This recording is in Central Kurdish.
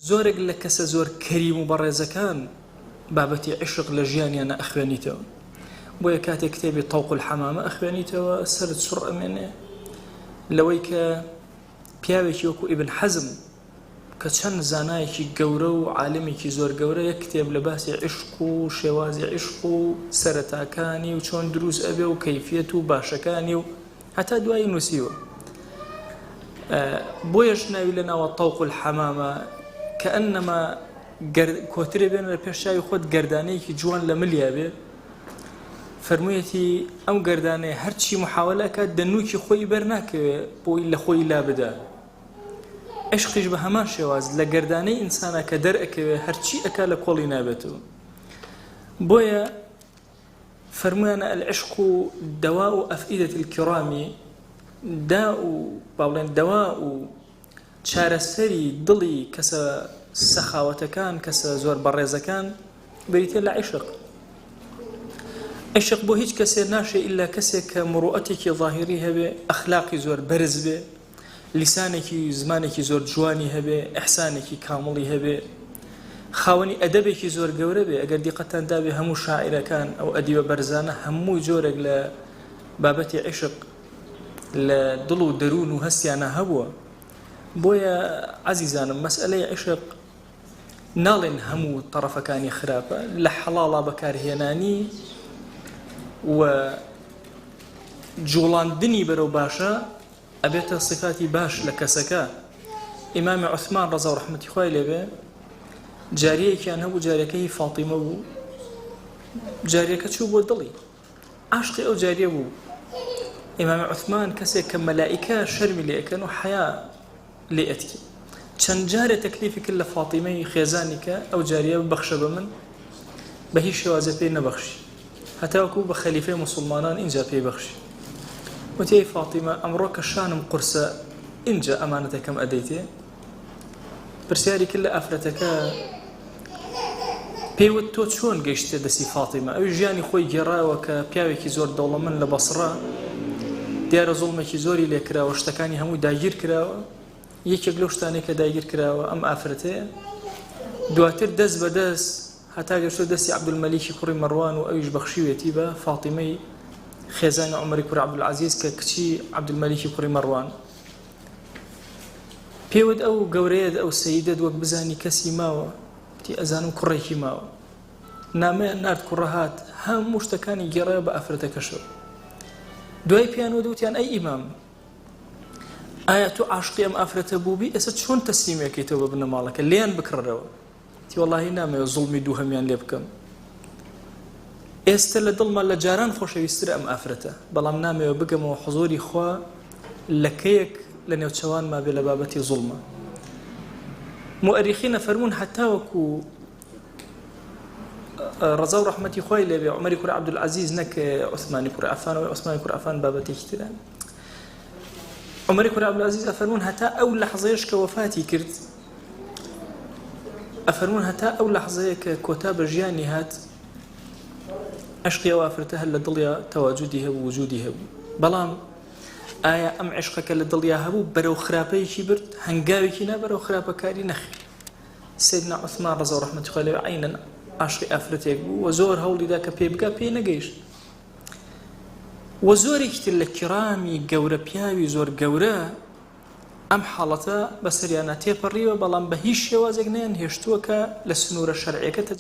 زۆرێک لە کەسە زۆر کەریم و بەڕێزەکان بابەتی عشق لە ژیانیانە ئەخوێنیتەوە. بۆیە کاتێک کتێبی تەوق الحەمامە ئەخوێنیتەوە سەرت سوڕ ئەمێنێ لەوەی کە پیاوێکی وەکو ئیبن حەزم کە چەند زانایەکی گەورە و عالمێکی زۆر گەورە یەک کتێب لە باسی عشق و شێوازی عشق و سەرەتاکانی و چۆن دروست ئەبێ و کەیفیەت و باشەکانی و هەتا دوایی نووسیوە. بۆیەش ناوی لە ناوە تەوق الحەمامە کە ئەنەما کۆترێ بێنە لە پێشچاوی خۆت گەردانەیەکی جوان لە ملیا بێ، فەرموویەتی ئەم گەردانەیە هەرچی محاولەکە دەنووکی خۆی بەرناکەوێ بۆی لە خۆی لا بدە. عشقیش بە هەمان شێواز لە گەردانەی ئینسانە کە دەرئەکەوێ هەرچی ئەکا لە کۆڵی نابێتەوە. بۆیە فەرموویانە العشق دواء أفئدة الكرام، دواء چارەسەری دڵی کەسە سەخاوەتەکان کەسە زۆر بەڕێزەکان بریتە لە عشق. عشق بۆ هیچ کەسێ ناشێ ئیلا کەسێک کە مروئەتێکی ظاهری هەبێ، ئەخلاقی زۆر بەرز بێ، لیسانێکی زمانێکی زۆر جوانی هەبێ، ئەحسانێکی کامڵی هەبێ، خاوەنی ئەدەبێکی زۆر گەورە بێ. ئەگەر دیقەتان دابێ هەموو شاعیرەکان ئەو ئەدیبە بەرزانە هەمووی جۆرێک لە بابەتی عشق لە دڵ و دەروون و هەستیانە هەبووە. بۆیە عەزیزانم مەسئلەی عشق ناڵێن هەموو تەڕەفەکانی خراپە، لە حەڵاڵا بەکارهێنانی و جوڵاندنی بەرەو باشە ئەبێتە صفاتی باش لە کەسەکە. ئیمامی عوسمان ڕەزا و ڕەحمەتی خوای لێبێ جاریەیەکیان هەبوو، جاریەکەی فاتیمە بوو. جاریەکە چوو بۆ دڵی، عاشقی ئەو جاریە بوو. ئیمامی عوسمان کەسێک کە مەلائیکە شەرمی لێ ئەکەن و حیا لێ ئەتکی. چەند جارێ تەکلیفی کرد لە فاتیمەی خێزانی کە ئەو جاریە ببەخشە بە من، بە هیچ شێوازە پێی نەبەخشی، هەتا وەکو بە خەلیفەی موسڵمانان اینجا پێی بەخشی. وتی فاتیمە ئەمڕۆ کە شانم قورسە اینجا ئەمانەتەکەم ئەدەیتێ. پرسیاری کرد لە ئافرەتەکە، پێیوت تۆ چۆن گەیشتە دەستی فاتیمە؟ ئەوی ژیانی خۆی گێڕایەوە کە پیاوێکی زۆر دەوڵەمەند لە بەسڕا، دیارە زوڵمێکی زۆری لێ کراوە، شتەکانی هەمووی داگیر کراوە. یەکێک لەو شتانەی کە داگیر کراوە ئەم ئافرەتەیە. دواتر دەست بە دەست هەتا گەشتە دەستی عەبدولمەلیکی کوڕی مەڕوان و ئەویش بەخشیوێتی بە فاتیمەی خێزانی عومەری کوڕی عەبدولعەزیز کە کچی عەبدولمەلیکی کوڕی مەڕوان. پێوت ئەو گەورەیە ئەو سەیدەت وەک بزانی کەسی ماوە، وتی ئەزانم کوڕێکی ماوە. نامەیە نارد کوڕە هات، هەموو شتەکانی گێڕایە بە ئافرەتەکەشەوە. دوای پێیانوە دووتیان ئەی ئیمام، ئایا تۆ عاشقی ئەم ئافرەتە بووبی؟ ئێستا چۆن تەسلیمەکەیتەوە بە بنە ماڵەکە؟ لیان بکڕەوە. تی وەڵاهی نامەوێت زوڵمی دوو هەمیان لێ بکەم. ئێستا لە دڵمان لە جاران خۆشەویسترە ئەم ئافرەتە، بەڵام نامەوێت بگەمەوە حوزوری خوا لەکەیەک لە نێوچەوان ما بێ لە بابەتی زوڵمە. مؤرخینە فەرموون هەتا وەکو ڕەزا و ڕەحمەتی خوای لێبێ عومەری کوڕی عەبدولعەزیز نەک عوسمانی کوڕی عەفان، و عوسمانی کوڕی عەفان بابەتێکی ترە. عومەری کوڕی عەبدولعەزیز ئەفەرموون هەتا ئەو لەحزەیەش کە وەفاتی کرد، ئەفەرموون هەتا ئەو لەحزەیە کە کۆتا بە ژیانی هات، عشقی ئەو ئافرەتە هەر لە دڵیا تەواجودی هەبوو، وجودی هەبوو. بەڵام ئایا ئەم عشقەکە لە دڵیا هەبوو بەرەو خراپەیەکی برد، هەنگاوێکی نا بەرەو خراپەکاری نەخێر. سەیدنا عوسمان ڕەزا و ڕەحمەتی خوای لێبێ عەینەن عاشقی ئافرەتێک بوو و زۆر هەوڵیدا کە پێی بگا پێی نەگەیشت. و زۆرێکی تر لە کیرامی گەورە پیاوی زۆر گەورە ئەم حاڵەتە بەسەریانە تێپەڕیوە، بەڵام بە هیچ شێوازێک نەیان هێشتووە کە لە سنوورە شەرعیەکە